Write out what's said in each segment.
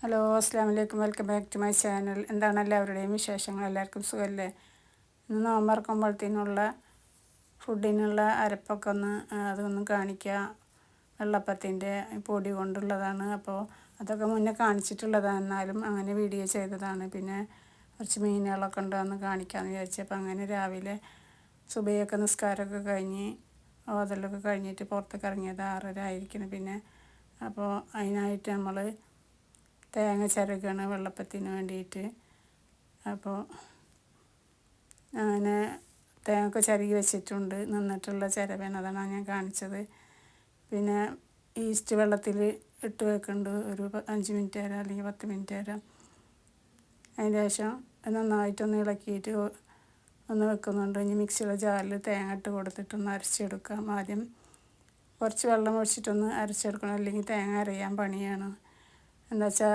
Hello അസ്സാം വലൈക്കും. Welcome back to my channel. എന്താണ് എല്ലാവരുടെയും വിശേഷങ്ങൾ? എല്ലാവർക്കും സുഖമല്ലേ? ഇന്ന് നോമ്പറക്കുമ്പോഴത്തേനുള്ള ഫുഡിനുള്ള അരപ്പൊക്കെ അതൊന്ന് കാണിക്കുക. വെള്ളപ്പത്തിൻ്റെ പൊടി കൊണ്ടുള്ളതാണ്. അപ്പോൾ അതൊക്കെ മുന്നേ കാണിച്ചിട്ടുള്ളതാണ്, എന്നാലും അങ്ങനെ വീഡിയോ ചെയ്തതാണ്. പിന്നെ കുറച്ച് മീനുകളൊക്കെ ഉണ്ടോയെന്ന് കാണിക്കാമെന്ന് വിചാരിച്ചപ്പോൾ അങ്ങനെ രാവിലെ സുബഹിയൊക്കെ നിസ്കാരമൊക്കെ കഴിഞ്ഞ് ഓതലൊക്കെ കഴിഞ്ഞിട്ട് പുറത്തേക്ക് ഇറങ്ങിയത് 6:30 ആയിരിക്കണം. പിന്നെ അപ്പോൾ അതിനായിട്ട് നമ്മൾ തേങ്ങ ചിരകണം വെള്ളപ്പത്തിന് വേണ്ടിയിട്ട്. അപ്പോൾ അങ്ങനെ തേങ്ങ ചിരകി വെച്ചിട്ടുണ്ട്. നിന്നിട്ടുള്ള ചിരവേണം, അതാണ് ഞാൻ കാണിച്ചത്. പിന്നെ ഈസ്റ്റ് വെള്ളത്തിൽ ഇട്ട് വെക്കുന്നുണ്ട് ഒരു 5 മിനിറ്റ് നേരം അല്ലെങ്കിൽ 10 മിനിറ്റ് നേരം. അതിന് ശേഷം നന്നായിട്ടൊന്ന് ഇളക്കിയിട്ട് ഒന്ന് വെക്കുന്നുണ്ട്. ഇനി മിക്സിയുടെ ജാറിൽ തേങ്ങ ഇട്ട് കൊടുത്തിട്ടൊന്ന് അരച്ചെടുക്കാം. ആദ്യം കുറച്ച് വെള്ളം ഒഴിച്ചിട്ടൊന്ന് അരച്ചെടുക്കണം, അല്ലെങ്കിൽ തേങ്ങ അരയാൻ പണിയാണ്. എന്താ വെച്ചാൽ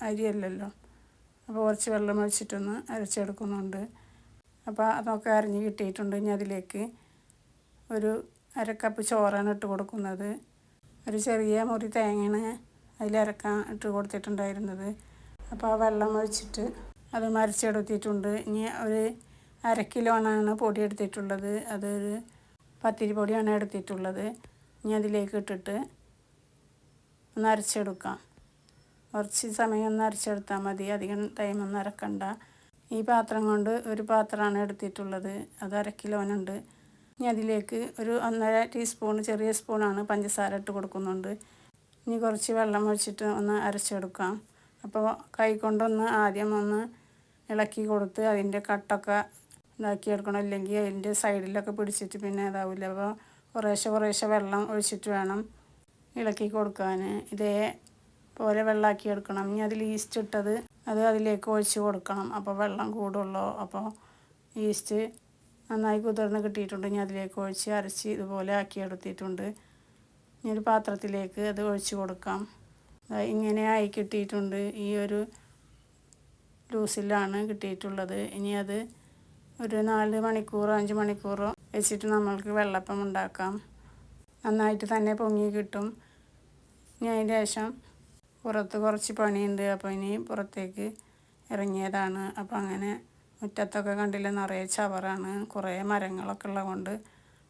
അരിയല്ലല്ലോ. അപ്പോൾ കുറച്ച് വെള്ളം ഒഴിച്ചിട്ടൊന്ന് അരച്ചെടുക്കുന്നുണ്ട്. അപ്പോൾ അതൊക്കെ അരിഞ്ഞ് കിട്ടിയിട്ടുണ്ട്. ഇനി അതിലേക്ക് ഒരു 1/2 കപ്പ് ചോറാണ് ഇട്ട് കൊടുക്കുന്നത്. ഒരു ചെറിയ മുറി തേങ്ങയാണ് അതിലരക്കാൻ ഇട്ട് കൊടുത്തിട്ടുണ്ടായിരുന്നത്. അപ്പോൾ ആ വെള്ളം ഒഴിച്ചിട്ട് അത് അരച്ചെടുത്തിട്ടുണ്ട്. ഇനി ഒരു 1/2 കിലോനാണ് പൊടി എടുത്തിട്ടുള്ളത്. അതൊരു പത്തിരി പൊടിയാണ് എടുത്തിട്ടുള്ളത്. ഇനി അതിലേക്ക് ഇട്ടിട്ട് ഒന്ന് അരച്ചെടുക്കാം. കുറച്ച് സമയം ഒന്ന് അരച്ചെടുത്താൽ മതി, അധികം ടൈമൊന്നും അരക്കണ്ട. ഈ പാത്രം കൊണ്ട് ഒരു പാത്രമാണ് എടുത്തിട്ടുള്ളത്, അത് 1/2 കിലോനുണ്ട്. ഇനി അതിലേക്ക് ഒരു 1.5 ടീസ്പൂൺ, ചെറിയ സ്പൂണാണ്, പഞ്ചസാര ഇട്ട് കൊടുക്കുന്നുണ്ട്. ഇനി കുറച്ച് വെള്ളം ഒഴിച്ചിട്ട് ഒന്ന് അരച്ചെടുക്കാം. അപ്പോൾ കൈ കൊണ്ടൊന്ന് ആദ്യം ഒന്ന് ഇളക്കി കൊടുത്ത് അതിൻ്റെ കട്ടൊക്കെ ഇതാക്കിയെടുക്കണം, അല്ലെങ്കിൽ അതിൻ്റെ സൈഡിലൊക്കെ പിടിച്ചിട്ട് പിന്നെ ഇതാവില്ല. അപ്പോൾ കുറേശ്ശെ വെള്ളം ഒഴിച്ചിട്ട് വേണം ഇളക്കി കൊടുക്കാൻ. ഇതേപോലെ വെള്ളമാക്കി എടുക്കണം. ഇനി അതിൽ ഈസ്റ്റ് ഇട്ടത് അതിലേക്ക് ഒഴിച്ച് കൊടുക്കണം. അപ്പോൾ വെള്ളം കൂടുള്ളൂ. അപ്പോൾ ഈസ്റ്റ് നന്നായി കുതിർന്ന് കിട്ടിയിട്ടുണ്ട്. ഇനി അതിലേക്ക് ഒഴിച്ച് അരച്ച് ഇതുപോലെ ആക്കി എടുത്തിട്ടുണ്ട്. ഇനി ഒരു പാത്രത്തിലേക്ക് അത് ഒഴിച്ച് കൊടുക്കാം. ഇങ്ങനെ ആയി കിട്ടിയിട്ടുണ്ട്. ഈ ഒരു ലൂസിലാണ് കിട്ടിയിട്ടുള്ളത്. ഇനി അത് ഒരു 4 മണിക്കൂറോ 5 മണിക്കൂറോ വെച്ചിട്ട് നമ്മൾക്ക് വെള്ളപ്പം ഉണ്ടാക്കാം. നന്നായിട്ട് തന്നെ പൊങ്ങി കിട്ടും. ഇനി അതിൻ്റെ ശേഷം പുറത്ത് കുറച്ച് പണിയുണ്ട്. അപ്പോൾ ഇനി പുറത്തേക്ക് ഇറങ്ങിയതാണ്. അപ്പോൾ അങ്ങനെ മുറ്റത്തൊക്കെ കണ്ടില്ല, നിറയെ ചവറാണ്. കുറേ മരങ്ങളൊക്കെ ഉള്ളതുകൊണ്ട്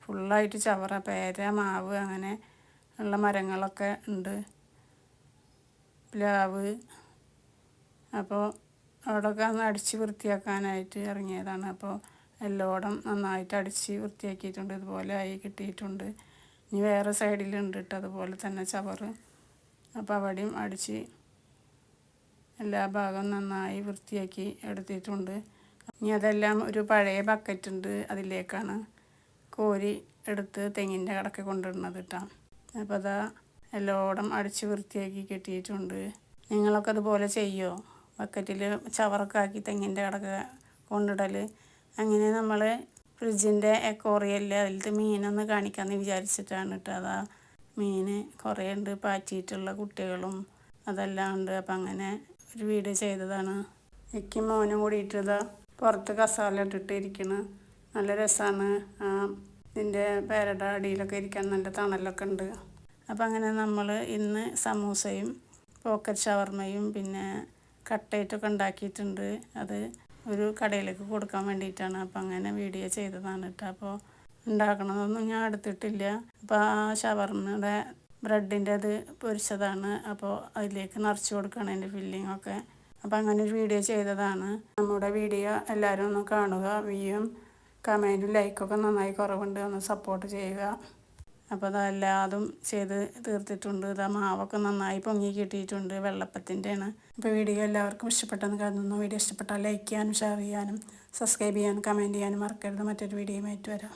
ഫുള്ളായിട്ട് ചവറ, പേര, മാവ് അങ്ങനെ ഉള്ള മരങ്ങളൊക്കെ ഉണ്ട്, പ്ലാവ്. അപ്പോൾ അവിടെയൊക്കെ ഒന്ന് അടിച്ച് വൃത്തിയാക്കാനായിട്ട് ഇറങ്ങിയതാണ്. അപ്പോൾ എല്ലായിടം നന്നായിട്ട് അടിച്ച് വൃത്തിയാക്കിയിട്ടുണ്ട്. ഇതുപോലെ ആയി കിട്ടിയിട്ടുണ്ട്. ഇനി വേറെ സൈഡിലുണ്ട് കേട്ടോ അതുപോലെ തന്നെ ചവറ്. അപ്പോൾ അവിടെയും അടിച്ച് എല്ലാ ഭാഗവും നന്നായി വൃത്തിയാക്കി എടുത്തിട്ടുണ്ട്. ഇനി അതെല്ലാം ഒരു പഴയ ബക്കറ്റുണ്ട്, അതിലേക്കാണ് കോരി എടുത്ത് തെങ്ങിൻ്റെ കടക്ക് കൊണ്ടിടുന്നത് കേട്ടോ. അപ്പോൾ അതാ എല്ലായിടം അടിച്ച് വൃത്തിയാക്കി കിട്ടിയിട്ടുണ്ട്. നിങ്ങളൊക്കെ അതുപോലെ ചെയ്യുമോ? ബക്കറ്റിൽ ചവറൊക്കെ ആക്കി തെങ്ങിൻ്റെ കടക്ക് കൊണ്ടിടൽ. അങ്ങനെ നമ്മൾ ഫ്രിഡ്ജിൻ്റെ എക്കോറിയല്ലേ, അതിലത്തെ മീനൊന്ന് കാണിക്കാമെന്ന് വിചാരിച്ചിട്ടാണ് കേട്ടോ. അതാ മീൻ കുറേ ഉണ്ട്, പാറ്റിയിട്ടുള്ള കുട്ടികളും അതെല്ലാം ഉണ്ട്. അപ്പം അങ്ങനെ ഒരു വീഡിയോ ചെയ്തതാണ്. എനിക്കും മോനും കൂടിയിട്ടതാ പുറത്ത് കസാല ഇട്ടിട്ട് ഇരിക്കണം. നല്ല രസമാണ്. ഇതിൻ്റെ പേരയുടെ അടിയിലൊക്കെ ഇരിക്കാൻ നല്ല തണലൊക്കെ ഉണ്ട്. അപ്പം അങ്ങനെ നമ്മൾ ഇന്ന് സമൂസയും പോക്കറ്റ് ഷവർമയും പിന്നെ കട്ട്ലേറ്റൊക്കെ ഉണ്ടാക്കിയിട്ടുണ്ട്. അത് ഒരു കടയിലേക്ക് കൊടുക്കാൻ വേണ്ടിയിട്ടാണ്. അപ്പം അങ്ങനെ വീഡിയോ ചെയ്തതാണ് കേട്ടോ. അപ്പോൾ ഉണ്ടാക്കണതൊന്നും ഞാൻ എടുത്തിട്ടില്ല. അപ്പോൾ ആ ഷവർമയുടെ ബ്രെഡിൻ്റെ അത് പൊരിച്ചതാണ്. അപ്പോൾ അതിലേക്ക് നിറച്ച് കൊടുക്കണം അതിൻ്റെ ഫില്ലിങ്ങൊക്കെ. അപ്പോൾ അങ്ങനെ ഒരു വീഡിയോ ചെയ്തതാണ്. നമ്മുടെ വീഡിയോ എല്ലാവരും ഒന്ന് കാണുക. വ്യൂയും കമൻറ്റും ലൈക്കൊക്കെ നന്നായി കുറവുണ്ട്, ഒന്ന് സപ്പോർട്ട് ചെയ്യുക. അപ്പോൾ അതെല്ലാതും ചെയ്ത് തീർത്തിട്ടുണ്ട്. ഇതാ മാവൊക്കെ നന്നായി പൊങ്ങി കിട്ടിയിട്ടുണ്ട്. വെള്ളപ്പത്തിൻ്റെയാണ്. അപ്പോൾ വീഡിയോ എല്ലാവർക്കും ഇഷ്ടപ്പെട്ടെന്ന് കരുതുന്നു. വീഡിയോ ഇഷ്ടപ്പെട്ടാൽ ലൈക്ക് ചെയ്യാനും ഷെയർ ചെയ്യാനും സബ്സ്ക്രൈബ് ചെയ്യാനും കമൻറ്റ് ചെയ്യാനും മറക്കരുത്. മറ്റൊരു വീഡിയോയുമായിട്ട് വരാം.